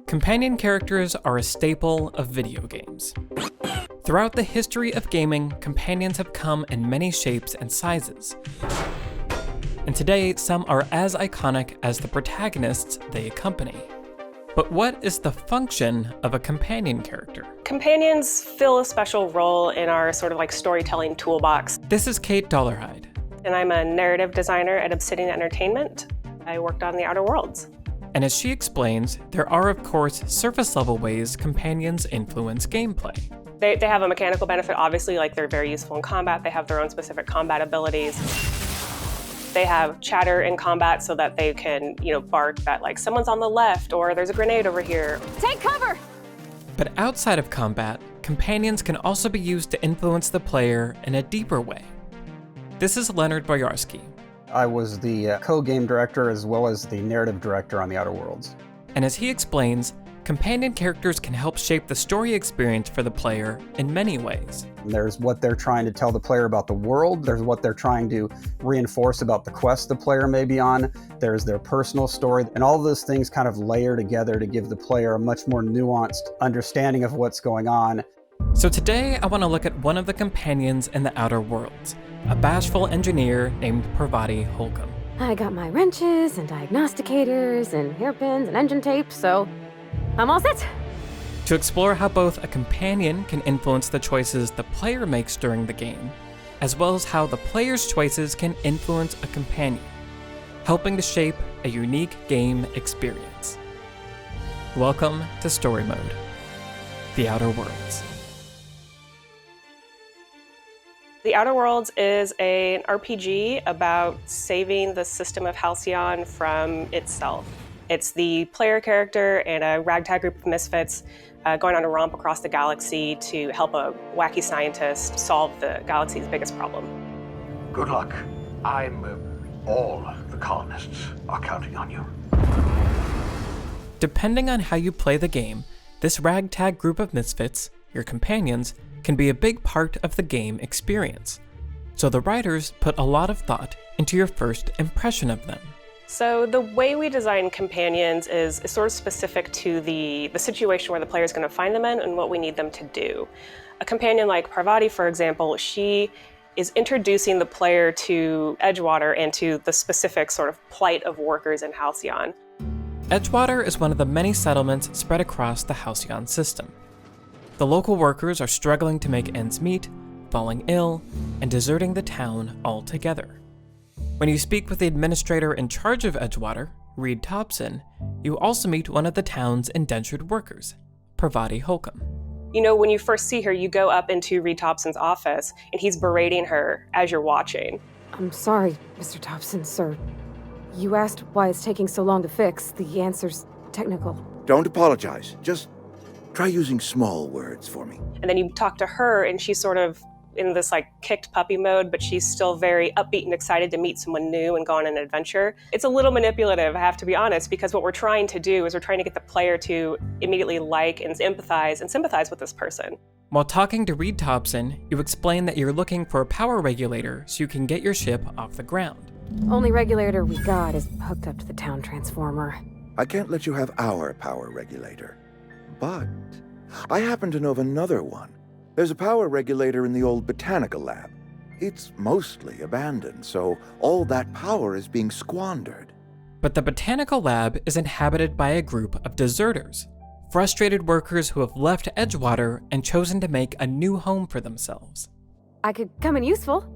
Companion characters are a staple of video games. Throughout the history of gaming, companions have come in many shapes and sizes. And today, some are as iconic as the protagonists they accompany. But what is the function of a companion character? Companions fill a special role in our sort of like storytelling toolbox. This is Kate Dollarhide. And I'm a narrative designer at Obsidian Entertainment. I worked on The Outer Worlds. And as she explains, there are of course surface-level ways companions influence gameplay. They have a mechanical benefit, obviously, like they're very useful in combat. They have their own specific combat abilities. They have chatter in combat so that they can, bark that like someone's on the left or there's a grenade over here. Take cover! But outside of combat, companions can also be used to influence the player in a deeper way. This is Leonard Boyarsky. I was the co-game director as well as the narrative director on The Outer Worlds. And as he explains, companion characters can help shape the story experience for the player in many ways. There's what they're trying to tell the player about the world, there's what they're trying to reinforce about the quest the player may be on, there's their personal story, and all of those things kind of layer together to give the player a much more nuanced understanding of what's going on. So today I want to look at one of the companions in The Outer Worlds, a bashful engineer named Parvati Holcomb. I got my wrenches and diagnosticators and hairpins and engine tape, so I'm all set. To explore how both a companion can influence the choices the player makes during the game, as well as how the player's choices can influence a companion, helping to shape a unique game experience. Welcome to Story Mode, The Outer Worlds. The Outer Worlds is an RPG about saving the system of Halcyon from itself. It's the player character and a ragtag group of misfits going on a romp across the galaxy to help a wacky scientist solve the galaxy's biggest problem. Good luck. All the colonists are counting on you. Depending on how you play the game, this ragtag group of misfits, your companions, can be a big part of the game experience. So the writers put a lot of thought into your first impression of them. So the way we design companions is sort of specific to the situation where the player is going to find them in and what we need them to do. A companion like Parvati, for example, she is introducing the player to Edgewater and to the specific sort of plight of workers in Halcyon. Edgewater is one of the many settlements spread across the Halcyon system. The local workers are struggling to make ends meet, falling ill, and deserting the town altogether. When you speak with the administrator in charge of Edgewater, Reed Thompson, you also meet one of the town's indentured workers, Parvati Holcomb. When you first see her, you go up into Reed Thompson's office, and he's berating her as you're watching. I'm sorry, Mr. Thompson, sir. You asked why it's taking so long to fix. The answer's technical. Don't apologize. Just try using small words for me. And then you talk to her, and she's sort of in this kicked puppy mode, but she's still very upbeat and excited to meet someone new and go on an adventure. It's a little manipulative, I have to be honest, because what we're trying to do is we're trying to get the player to immediately like and empathize and sympathize with this person. While talking to Reed Thompson, you explain that you're looking for a power regulator so you can get your ship off the ground. Only regulator we got is hooked up to the town transformer. I can't let you have our power regulator, but I happen to know of another one. There's a power regulator in the old botanical lab. It's mostly abandoned, so all that power is being squandered. But the botanical lab is inhabited by a group of deserters, frustrated workers who have left Edgewater and chosen to make a new home for themselves. I could come in useful.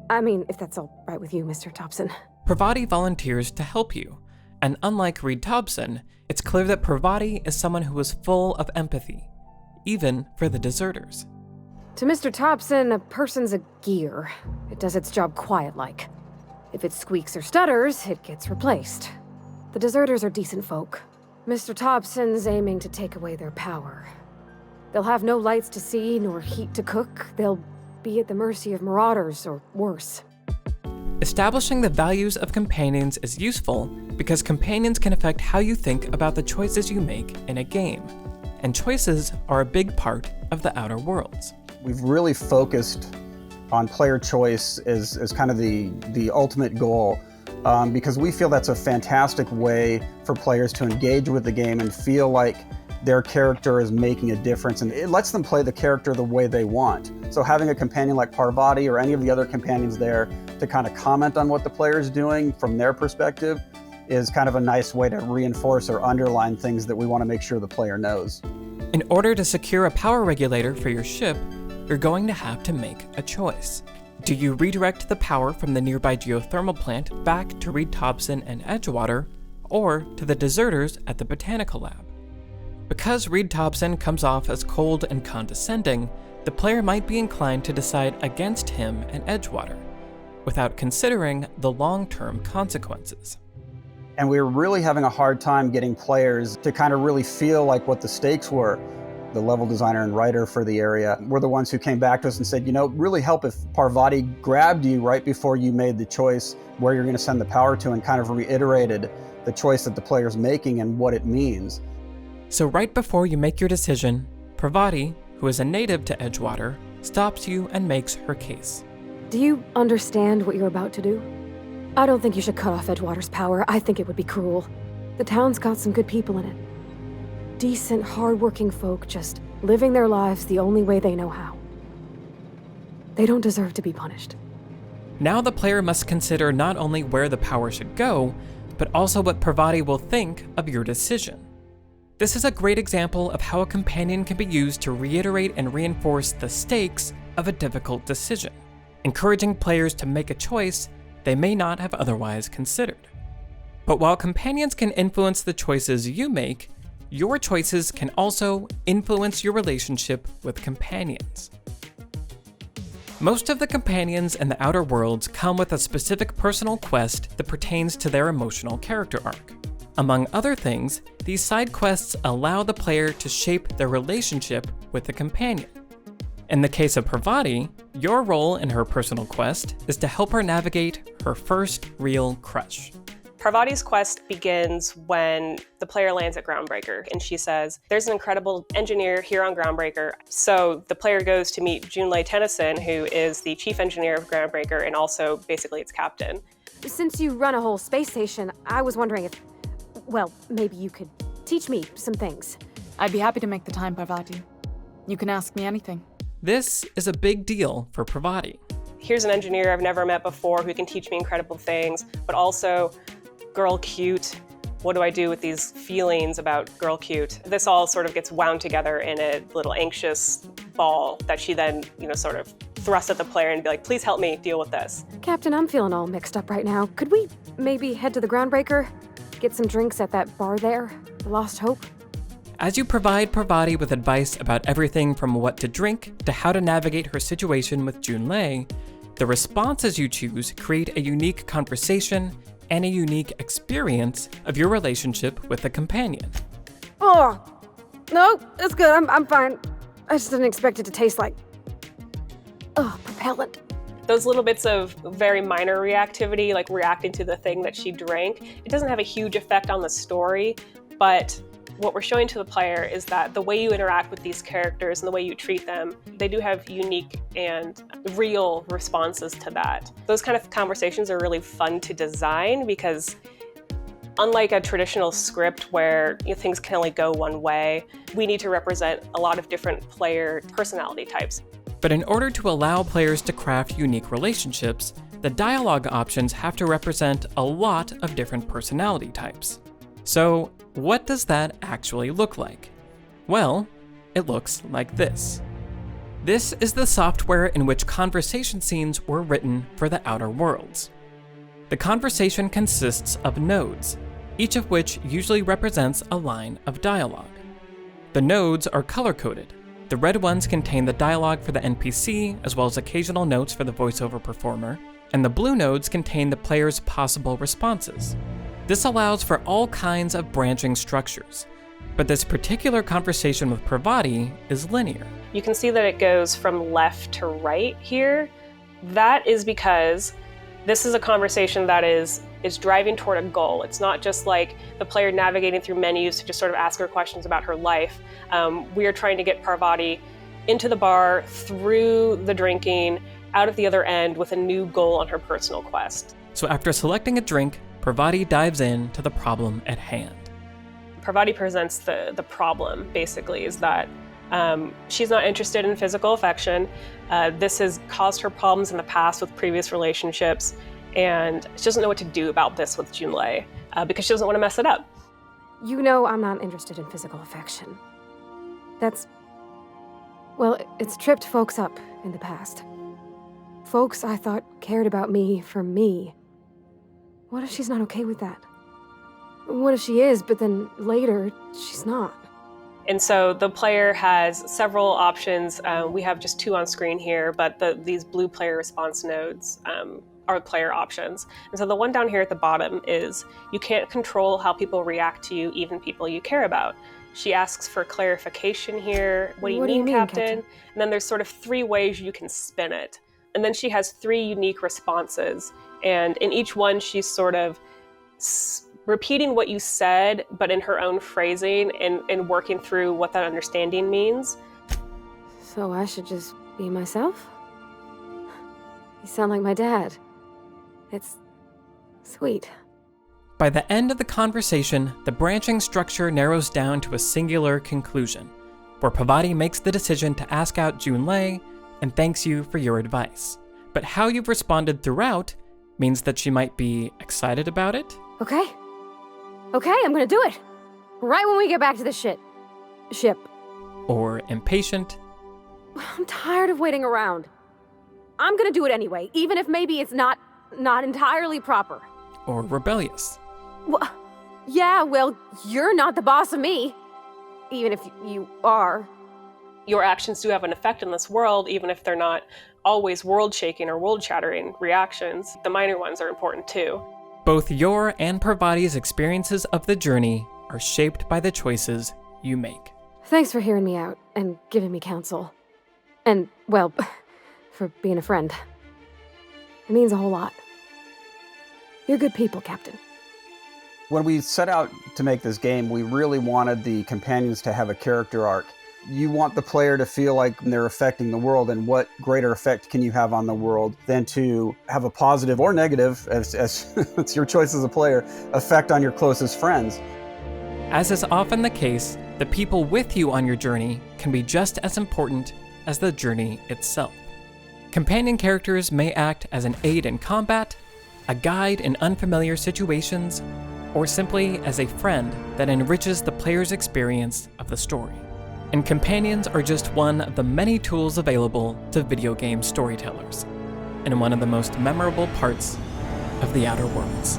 I mean, if that's all right with you, Mr. Thompson. Parvati volunteers to help you, and unlike Reed Thompson, it's clear that Parvati is someone who is full of empathy, even for the deserters. To Mr. Thompson, a person's a gear. It does its job quiet-like. If it squeaks or stutters, it gets replaced. The deserters are decent folk. Mr. Thompson's aiming to take away their power. They'll have no lights to see, nor heat to cook. They'll be at the mercy of marauders, or worse. Establishing the values of companions is useful because companions can affect how you think about the choices you make in a game. And choices are a big part of the Outer Worlds. We've really focused on player choice as kind of the ultimate goal because we feel that's a fantastic way for players to engage with the game and feel like their character is making a difference, and it lets them play the character the way they want. So having a companion like Parvati or any of the other companions there to kind of comment on what the player is doing from their perspective is kind of a nice way to reinforce or underline things that we want to make sure the player knows. In order to secure a power regulator for your ship, you're going to have to make a choice. Do you redirect the power from the nearby geothermal plant back to Reed Thompson and Edgewater, or to the deserters at the Botanical Lab? Because Reed Thompson comes off as cold and condescending, the player might be inclined to decide against him and Edgewater, without considering the long-term consequences. And we were really having a hard time getting players to kind of really feel like what the stakes were. The level designer and writer for the area were the ones who came back to us and said, it'd really help if Parvati grabbed you right before you made the choice where you're going to send the power to, and kind of reiterated the choice that the player's making and what it means. So right before you make your decision, Parvati, who is a native to Edgewater, stops you and makes her case. Do you understand what you're about to do? I don't think you should cut off Edgewater's power. I think it would be cruel. The town's got some good people in it. Decent, hard-working folk just living their lives the only way they know how. They don't deserve to be punished. Now the player must consider not only where the power should go, but also what Parvati will think of your decision. This is a great example of how a companion can be used to reiterate and reinforce the stakes of a difficult decision, encouraging players to make a choice they may not have otherwise considered. But while companions can influence the choices you make, your choices can also influence your relationship with companions. Most of the companions in the Outer Worlds come with a specific personal quest that pertains to their emotional character arc. Among other things, these side quests allow the player to shape their relationship with the companion. In the case of Parvati, your role in her personal quest is to help her navigate her first real crush. Parvati's quest begins when the player lands at Groundbreaker, and she says, there's an incredible engineer here on Groundbreaker. So the player goes to meet Junlei Tennyson, who is the chief engineer of Groundbreaker and also basically its captain. Since you run a whole space station, I was wondering if, maybe you could teach me some things. I'd be happy to make the time, Parvati. You can ask me anything. This is a big deal for Parvati. Here's an engineer I've never met before who can teach me incredible things, but also girl cute. What do I do with these feelings about girl cute? This all sort of gets wound together in a little anxious ball that she then, sort of thrust at the player and be like, please help me deal with this. Captain, I'm feeling all mixed up right now. Could we maybe head to the Groundbreaker? Get some drinks at that bar there? The Lost Hope? As you provide Parvati with advice about everything from what to drink to how to navigate her situation with Junlei, the responses you choose create a unique conversation and a unique experience of your relationship with a companion. Oh, no, it's good. I'm fine. I just didn't expect it to taste like, propellant. Those little bits of very minor reactivity, like reacting to the thing that she drank, it doesn't have a huge effect on the story, but what we're showing to the player is that the way you interact with these characters and the way you treat them, they do have unique and real responses to that. Those kind of conversations are really fun to design because unlike a traditional script where things can only go one way, we need to represent a lot of different player personality types. But in order to allow players to craft unique relationships, the dialogue options have to represent a lot of different personality types. So, what does that actually look like? Well, it looks like this. This is the software in which conversation scenes were written for the Outer Worlds. The conversation consists of nodes, each of which usually represents a line of dialogue. The nodes are color-coded. The red ones contain the dialogue for the NPC, as well as occasional notes for the voiceover performer, and the blue nodes contain the player's possible responses. This allows for all kinds of branching structures, but this particular conversation with Parvati is linear. You can see that it goes from left to right here. That is because this is a conversation that is driving toward a goal. It's not just like the player navigating through menus to just sort of ask her questions about her life. We are trying to get Parvati into the bar, through the drinking, out of the other end with a new goal on her personal quest. So after selecting a drink, Parvati dives into the problem at hand. Parvati presents the problem, basically, is that she's not interested in physical affection. This has caused her problems in the past with previous relationships, and she doesn't know what to do about this with Junlei because she doesn't want to mess it up. You know I'm not interested in physical affection. Well, it's tripped folks up in the past. Folks I thought cared about me for me. What if she's not okay with that? What if she is, but then later, she's not? And so the player has several options. We have just 2 on screen here, but these blue player response nodes are player options. And so the one down here at the bottom is, you can't control how people react to you, even people you care about. She asks for clarification here. What do you mean, Captain? And then there's sort of 3 ways you can spin it. And then she has 3 unique responses. And in each one, she's sort of repeating what you said, but in her own phrasing and working through what that understanding means. So I should just be myself? You sound like my dad. It's sweet. By the end of the conversation, the branching structure narrows down to a singular conclusion, where Parvati makes the decision to ask out Junlei and thanks you for your advice. But how you've responded throughout means that she might be excited about it. Okay, I'm gonna do it. Right when we get back to the ship. Or impatient. I'm tired of waiting around. I'm gonna do it anyway, even if maybe it's not entirely proper. Or rebellious. Yeah, well, you're not the boss of me. Even if you are. Your actions do have an effect in this world, even if they're not always world-shaking or world-shattering reactions. The minor ones are important too. Both your and Parvati's experiences of the journey are shaped by the choices you make. Thanks for hearing me out and giving me counsel. And, well, for being a friend. It means a whole lot. You're good people, Captain. When we set out to make this game, we really wanted the companions to have a character arc. You want the player to feel like they're affecting the world, and what greater effect can you have on the world than to have a positive or negative, as it's your choice as a player, effect on your closest friends. As is often the case, the people with you on your journey can be just as important as the journey itself. Companion characters may act as an aid in combat, a guide in unfamiliar situations, or simply as a friend that enriches the player's experience of the story. And companions are just one of the many tools available to video game storytellers, and one of the most memorable parts of the Outer Worlds.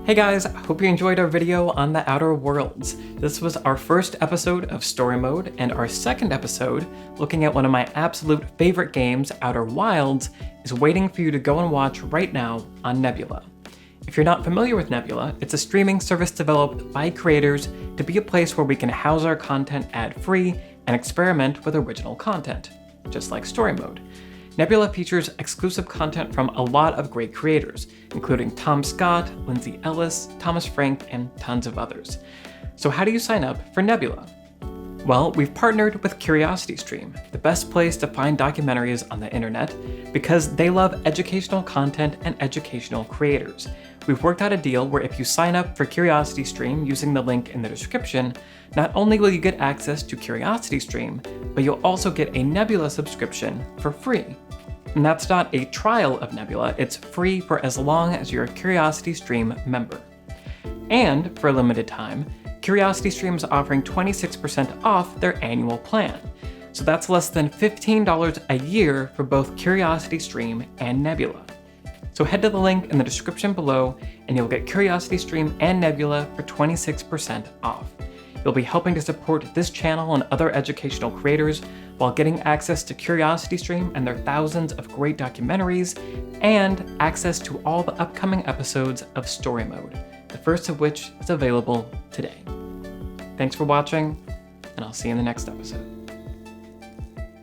Hey guys, hope you enjoyed our video on the Outer Worlds. This was our first episode of Story Mode, and our second episode, looking at one of my absolute favorite games, Outer Wilds, is waiting for you to go and watch right now on Nebula. If you're not familiar with Nebula, it's a streaming service developed by creators to be a place where we can house our content ad-free and experiment with original content, just like Story Mode. Nebula features exclusive content from a lot of great creators, including Tom Scott, Lindsay Ellis, Thomas Frank, and tons of others. So how do you sign up for Nebula? Well, we've partnered with CuriosityStream, the best place to find documentaries on the internet, because they love educational content and educational creators. We've worked out a deal where if you sign up for CuriosityStream using the link in the description, not only will you get access to CuriosityStream, but you'll also get a Nebula subscription for free. And that's not a trial of Nebula, it's free for as long as you're a CuriosityStream member. And for a limited time, CuriosityStream is offering 26% off their annual plan. So that's less than $15 a year for both CuriosityStream and Nebula. So head to the link in the description below and you'll get CuriosityStream and Nebula for 26% off. You'll be helping to support this channel and other educational creators while getting access to CuriosityStream and their thousands of great documentaries, and access to all the upcoming episodes of Story Mode, the first of which is available today. Thanks for watching, and I'll see you in the next episode.